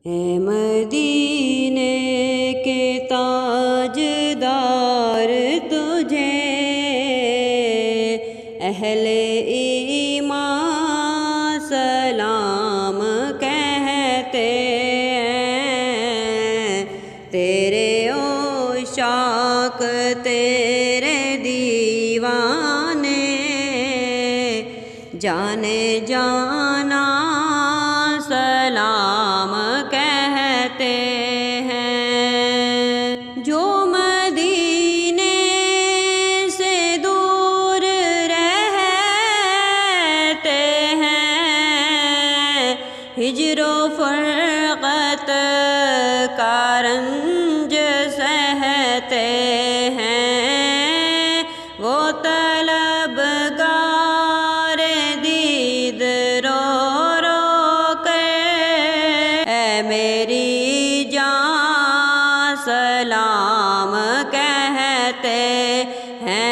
اے مدینے کے تاجدار تجھے اہل ایمان سلام کہتے ہیں، تیرے عشاق تیرے دیوانے جانے جانا سلام کہتے ہیں۔ جو مدینے سے دور رہتے ہیں، ہجر و فرقت کا رنج سہتے ہیں، وہ طلبگار دید رو رو کر اے میری جان سلام کہتے ہیں۔